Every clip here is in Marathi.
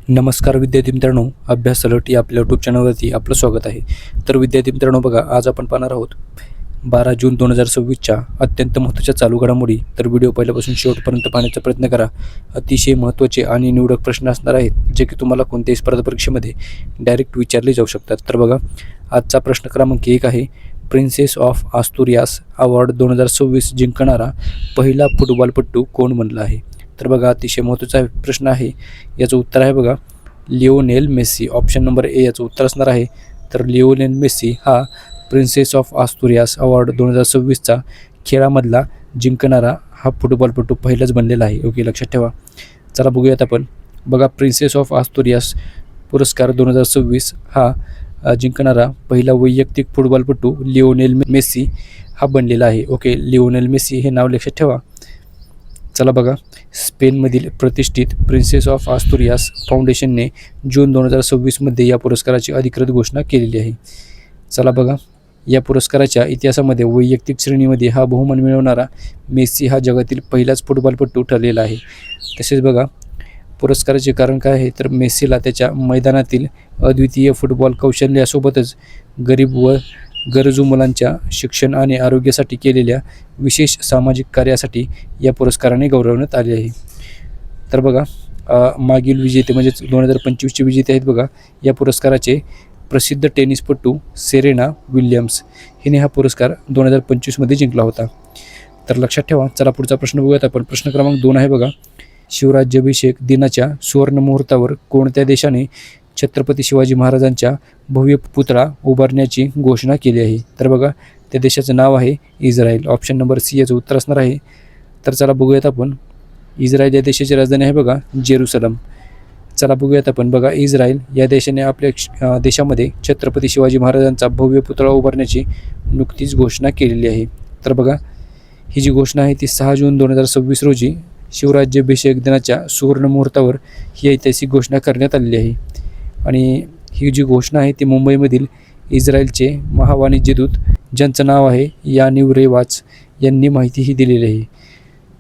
नमस्कार विद्यार्थी मित्रांनो, अभ्यास अलर्ट या आपल्या यूट्यूब चॅनलवरती आपलं स्वागत आहे. तर विद्यार्थी मित्रांनो बघा, आज आपण पाहणार आहोत 12 जून 2026च्या अत्यंत महत्त्वाच्या चालू घडामोडी. तर व्हिडिओ पहिल्यापासून शेवटपर्यंत पाहण्याचा प्रयत्न करा. अतिशय महत्त्वाचे आणि निवडक प्रश्न असणार आहेत, जे की तुम्हाला कोणत्याही स्पर्धा परीक्षेमध्ये डायरेक्ट विचारले जाऊ शकतात. तर बघा, आजचा प्रश्न क्रमांक 1 आहे, प्रिन्सेस ऑफ आस्तुरियास अवॉर्ड 2026 जिंकणारा पहिला फुटबॉलपटू कोण बनला आहे? तर बघा, अतिशय महत्त्वाचा प्रश्न आहे. याचं उत्तर आहे बघा, Lionel Messi. Option number A याचं उत्तर असणार आहे. तर लिओनेल मेस्सी हा प्रिन्सेस ऑफ आस्तुरियास अवॉर्ड 2026चा खेळामधला जिंकणारा हा फुटबॉलपटू पहिलाच बनलेला आहे. ओके, लक्षात ठेवा. चला बघूयात आपण. बघा, प्रिन्सेस ऑफ आस्तुरियास पुरस्कार 2026 हा जिंकणारा पहिला वैयक्तिक फुटबॉलपटू लिओनेल मेस्सी हा बनलेला आहे. ओके, लिओनेल मेस्सी हे नाव लक्षात ठेवा. चला बघा, स्पेनमधील प्रतिष्ठित प्रिन्सेस ऑफ आस्तुरियास फाउंडेशनने जून 2026मध्ये या पुरस्काराची अधिकृत घोषणा केलेली आहे. चला बघा, या पुरस्काराच्या इतिहासामध्ये वैयक्तिक श्रेणीमध्ये हा बहुमान मिळवणारा मेस्सी हा जगातील पहिलाच फुटबॉलपटू ठरलेला आहे. तसेच बघा, पुरस्काराचे कारण काय आहे, तर मेस्सीला त्याच्या मैदानातील अद्वितीय फुटबॉल कौशल्यासोबतच गरीब व गरजू मुलांच्या शिक्षण आणि आरोग्यासाठी केलेल्या विशेष सामाजिक कार्यासाठी या पुरस्काराने गौरवण्यात आले आहे. तर बघा, मागील विजेते म्हणजेच 2025चे विजेते आहेत बघा, या पुरस्काराचे प्रसिद्ध टेनिसपटू सेरेना विल्यम्स हिने हा पुरस्कार 2025मध्ये जिंकला होता. तर लक्षात ठेवा. चला पुढचा प्रश्न बघूयात आपण. प्रश्न क्रमांक 2 आहे बघा, शिवराज्याभिषेक दिनाच्या सुवर्ण मुहूर्तावर कोणत्या देशाने छत्रपती शिवाजी महाराजांच्या भव्य पुतळा उभारण्याची घोषणा केली आहे? तर बघा, त्या देशाचं नाव आहे इस्रायल. ऑप्शन नंबर सी याचं उत्तर असणार आहे. तर चला बघूयात आपण. इस्रायल या देशाची राजधानी आहे बघा जेरुसलम. चला बघूयात आपण. बघा, इस्रायल या देशाने आपल्या देशामध्ये छत्रपती शिवाजी महाराजांचा भव्य पुतळा उभारण्याची नुकतीच घोषणा केलेली आहे. तर बघा, ही जी घोषणा आहे ती 6 जून 2026 रोजी शिवराज्याभिषेक दिनाच्या सुवर्ण मुहूर्तावर ही ऐतिहासिक घोषणा करण्यात आलेली आहे. आणि ही जी घोषणा आहे ती मुंबईमधील इस्रायलचे महावाणिज्यदूत, ज्यांचं नाव आहे यानिव रेवाच, यांनी माहितीही दिलेली आहे.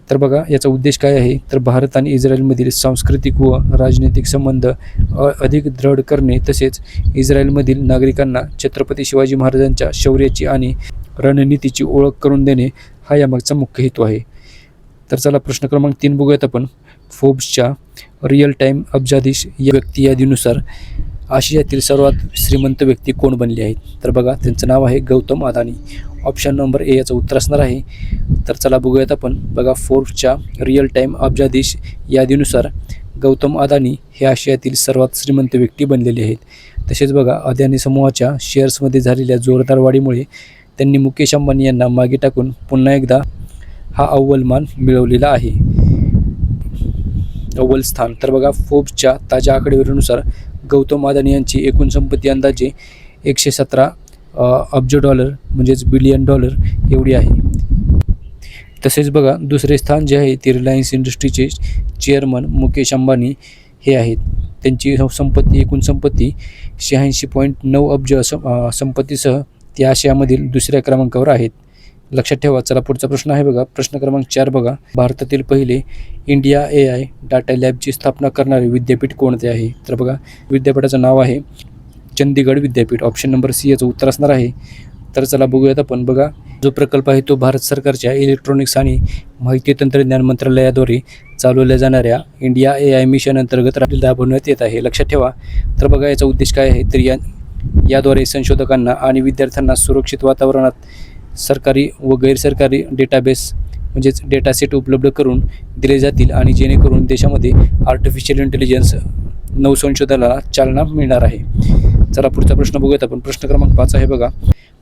तर बघा, याचा उद्देश काय आहे, तर भारत आणि इस्रायलमधील सांस्कृतिक व राजनैतिक संबंध अधिक दृढ करणे, तसेच इस्रायलमधील नागरिकांना छत्रपती शिवाजी महाराजांच्या शौर्याची आणि रणनीतीची ओळख करून देणे हा यामागचा मुख्य हेतू आहे. तर चला प्रश्न क्रमांक 3 बघूयात आपण. फोर्ब्सच्या रिअल टाईम अब्जाधीश या व्यक्ती यादीनुसार आशियातील सर्वात श्रीमंत व्यक्ती कोण बनले आहेत? तर बघा, त्यांचं नाव आहे Gautam Adani. Option number A याचं उत्तर असणार आहे. तर चला बघूयात आपण. बघा, फोर्ब्सच्या रिअल टाईम अब्जाधीश यादीनुसार गौतम अदानी हे आशियातील सर्वात श्रीमंत व्यक्ती बनलेले आहेत. तसेच बघा, अदानी समूहाच्या शेअर्समध्ये झालेल्या जोरदार वाढीमुळे त्यांनी मुकेश अंबानी यांना मागे टाकून पुन्हा एकदा हा अव्वल मान मिळवलेला आहे, अव्वल स्थान. तर बघा, फोर्ब्सच्या ताज्या आकडेवारीनुसार गौतम अदानी यांची एकूण संपत्ती अंदाजे 117 अब्ज डॉलर म्हणजेच बिलियन डॉलर एवढी आहे. तसेच बघा, दुसरे स्थान जे आहे ते रिलायन्स इंडस्ट्रीचे चेअरमन मुकेश अंबानी हे आहेत. त्यांची एकूण संपत्ती 86.9 अब्ज संपत्तीसह ते आशियामधील दुसऱ्या क्रमांकावर आहेत. लक्षात ठेवा. चला पुढचा प्रश्न आहे बघा. प्रश्न क्रमांक 4 बघा, भारतातील पहिले इंडिया AI डाटा लॅबची स्थापना करणारे विद्यापीठ कोणते आहे? तर बघा, विद्यापीठाचं नाव आहे चंदीगड विद्यापीठ. ऑप्शन नंबर सी याचं उत्तर असणार आहे. तर चला बघूयात आपण. बघा, जो प्रकल्प आहे तो भारत सरकारच्या इलेक्ट्रॉनिक्स आणि माहिती तंत्रज्ञान मंत्रालयाद्वारे चालवल्या जाणाऱ्या इंडिया AI मिशन अंतर्गत राबवण्यात येत आहे. लक्षात ठेवा. तर बघा, याचा उद्देश काय आहे, तर याद्वारे संशोधकांना आणि विद्यार्थ्यांना सुरक्षित वातावरणात सरकारी व गैरसरकारी डेटाबेस म्हणजेच डेटासेट उपलब्ध करून दिले जातील, आणि जेणेकरून देशामध्ये आर्टिफिशियल इंटेलिजन्स नवसंशोधनाला चालना मिळणार आहे. चला पुढचा प्रश्न बघूयात आपण. प्रश्न क्रमांक 5 आहे बघा,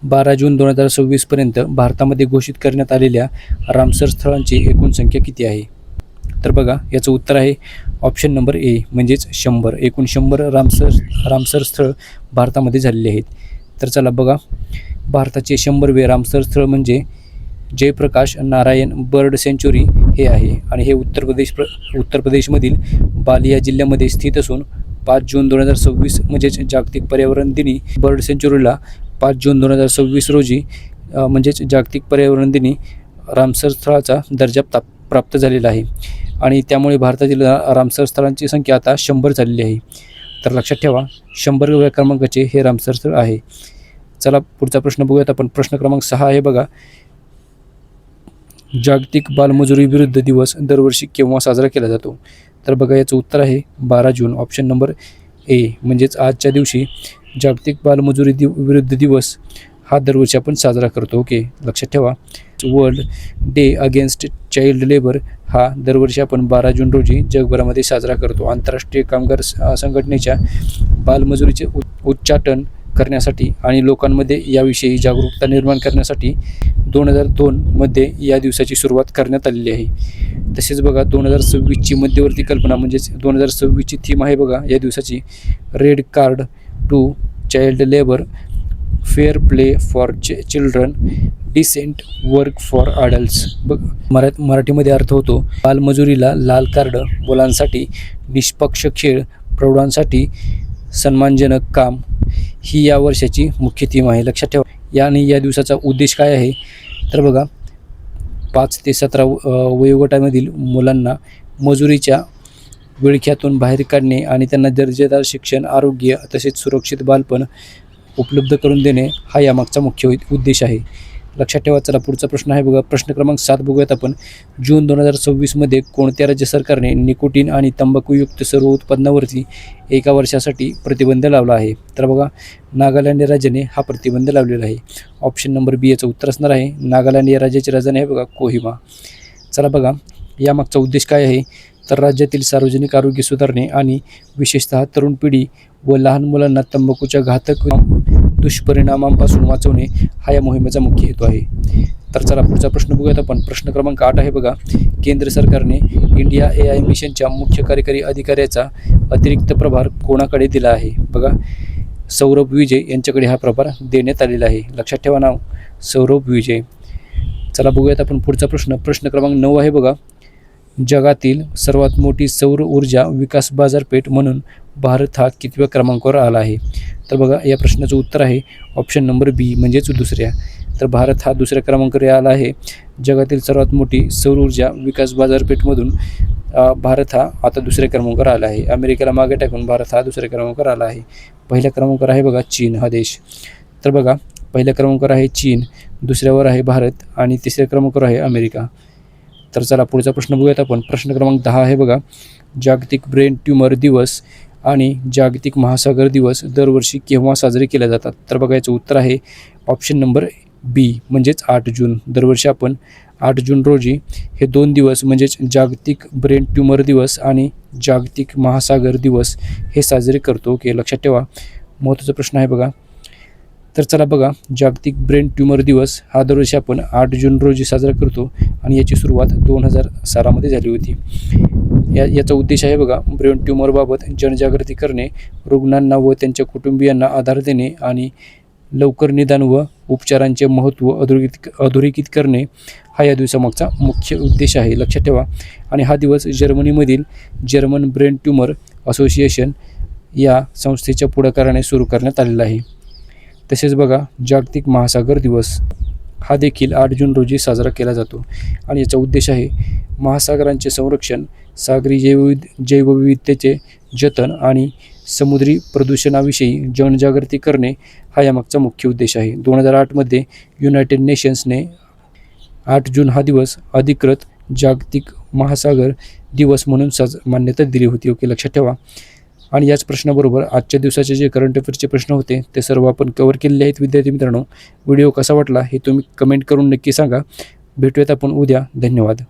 12 जून 2026पर्यंत भारतामध्ये घोषित करण्यात आलेल्या रामसर स्थळांची एकूण संख्या किती आहे? तर बघा, याचं उत्तर आहे ऑप्शन नंबर ए म्हणजेच 100. एकूण 100 रामसर स्थळ भारतामध्ये झालेले आहेत. तर चला बघा, भारताचे 100वे रामसर स्थळ म्हणजे जयप्रकाश नारायण बर्ड सेंच्युरी हे आहे, आणि हे उत्तर प्रदेशमधील बालिया जिल्ह्यामध्ये स्थित असून 5 जून 2026 म्हणजेच जागतिक पर्यावरण दिनी बर्ड सेंच्युरीला 5 जून 2026 रोजी म्हणजेच जागतिक पर्यावरण दिनी रामसर स्थळाचा दर्जा प्राप्त झालेला आहे आणि त्यामुळे भारतातील रामसर स्थळांची संख्या आता 100 झालेली आहे. तर लक्षात ठेवा 100व्या क्रमांकाचे हे रामसर स्थळ आहे. चला पुढचा प्रश्न बघूयात आपण. प्रश्न क्रमांक 6 आहे बघा, जागतिक बालमजुरी विरुद्ध दिवस दरवर्षी केव्हा साजरा केला जातो? तर बघा याचं उत्तर आहे 12 जून. ऑप्शन नंबर ए म्हणजेच आजच्या दिवशी जागतिक बालमजुरी विरुद्ध दिवस हा दरवर्षी आपण साजरा करतो. ओके, लक्षात ठेवा. World day against child labour हा दरवर्षी आपण 12 जून रोजी जगभरामध्ये साजरा करतो. आंतरराष्ट्रीय कामगार संघटनेच्या बालमजुरीचे उच्चाटन करण्यासाठी आणि लोकांमध्ये याविषयी जागरूकता निर्माण करण्यासाठी 2002 या दिवसाची सुरुवात करण्यात आलेली आहे. तसेच बघा 2026ची मध्यवर्ती कल्पना म्हणजेच 2026ची थीम आहे बघा या दिवसाची, red card to child labour, fair play for children, decent work for adults. बघ मराठीमध्ये अर्थ होतो बालमजुरीला लाल कार्ड, मुलांसाठी निष्पक्ष खेळ, प्रौढांसाठी सन्मानजनक काम ही या वर्षाची मुख्य थीम आहे. लक्षात ठेवा. या दिवसाचा उद्देश काय आहे तर बघा 5 ते 17 वयोगटामधील मुलांना मजुरीच्या विळख्यातून बाहेर काढणे आणि त्यांना दर्जेदार शिक्षण, आरोग्य तसेच सुरक्षित बालपण उपलब्ध करून देणे हा यामागचा मुख्य उद्देश आहे. लक्षात ठेवा. चला पुढचा प्रश्न आहे बघा, प्रश्न क्रमांक 7 बघूयात आपण. जून 2026मध्ये कोणत्या राज्य सरकारने निकोटीन आणि तंबाखूयुक्त सर्व उत्पादनावरती 1 वर्षासाठी प्रतिबंध लावला आहे? तर बघा नागालँड या राज्याने हा प्रतिबंध लावलेला आहे. ऑप्शन नंबर बी याचं उत्तर असणार आहे. नागालँड या राज्याची राजधानी आहे बघा कोहिमा. चला बघा यामागचा उद्देश काय आहे तर राज्यातील सार्वजनिक आरोग्य सुधारणे आणि विशेषतः तरुण पिढी व लहान मुलांना तंबाखूच्या घातक दुष्परिणामांपासून वाचवणे हा या मोहिमेचा मुख्य हेतू आहे. तर चला पुढचा प्रश्न बघूयात आपण. प्रश्न क्रमांक 8 आहे बघा, केंद्र सरकारने इंडिया AI मिशनच्या मुख्य कार्यकारी अधिकाऱ्याचा अतिरिक्त प्रभार कोणाकडे दिला आहे? बघा सौरभ विजय यांच्याकडे हा प्रभार देण्यात आलेला आहे. लक्षात ठेवा नाव सौरभ विजय. चला बघूयात आपण पुढचा प्रश्न. प्रश्न क्रमांक 9 आहे बघा, जगातील सर्वात मोठी सौर ऊर्जा विकास बाजारपेठ म्हणून भारत हा कितव्या क्रमांकावर आला आहे? तर बघा या प्रश्नाचं उत्तर आहे ऑप्शन नंबर बी म्हणजेच दुसऱ्या. तर भारत हा दुसऱ्या क्रमांकावर आला आहे. जगातील सर्वात मोठी सौर ऊर्जा विकास बाजारपेठमधून भारत हा आता दुसऱ्या क्रमांकावर आला आहे. अमेरिकेला मागे टाकून भारत हा दुसऱ्या क्रमांकावर आला आहे. पहिल्या क्रमांकावर आहे बघा चीन हा देश. तर बघा पहिल्या क्रमांकावर आहे चीन, दुसऱ्यावर आहे भारत आणि तिसऱ्या क्रमांकावर आहे अमेरिका. तर चला पुढचा प्रश्न बघूयात आपण. प्रश्न क्रमांक 10 आहे बघा, जागतिक ब्रेन ट्यूमर दिवस आणि जागतिक महासागर दिवस दरवर्षी केव्हा साजरे केले जातात? तर बघा याचं उत्तर आहे ऑप्शन नंबर बी म्हणजेच 8 जून. दरवर्षी आपण 8 जून रोजी हे 2 दिवस म्हणजेच जागतिक ब्रेन ट्यूमर दिवस आणि जागतिक महासागर दिवस हे साजरे करतो. ओके, लक्षात ठेवा. महत्त्वाचा प्रश्न आहे बघा. तर चला बघा जागतिक ब्रेन ट्यूमर दिवस हा दरवर्षी आपण 8 जून रोजी साजरा करतो आणि याची सुरुवात 2000 सालामध्ये झाली होती. याचा उद्देश आहे बघा ब्रेन ट्यूमरबाबत जनजागृती करणे, रुग्णांना व त्यांच्या कुटुंबियांना आधार देणे आणि लवकर निदान व उपचारांचे महत्त्व अधोरेखित करणे हा या दिवसामागचा मुख्य उद्देश आहे. लक्षात ठेवा. आणि हा दिवस जर्मनीमधील जर्मन ब्रेन ट्यूमर असोसिएशन या संस्थेच्या पुढाकाराने सुरू करण्यात आलेला आहे. तसेच बघा जागतिक महासागर दिवस हा देखील 8 जून रोजी साजरा केला जातो आणि याचा उद्देश आहे महासागरांचे संरक्षण, सागरी जैवविविधतेचे जतन आणि समुद्री प्रदूषणाविषयी जनजागृती करणे हा यामागचा मुख्य उद्देश आहे. 2008मध्ये युनायटेड नेशन्सने 8 जून हा दिवस अधिकृत जागतिक महासागर दिवस म्हणून मान्यता दिली होती. ओके, लक्षात ठेवा. आणि याच प्रश्नाबरोबर आजच्या दिवसाचे जे करंट अफेअर्सचे प्रश्न होते ते सर्व आपण कव्हर केलेले आहेत. विद्यार्थी मित्रांनो, व्हिडिओ कसा वाटला हे तुम्ही कमेंट करून नक्की सांगा. भेटूयात आपण उद्या. धन्यवाद.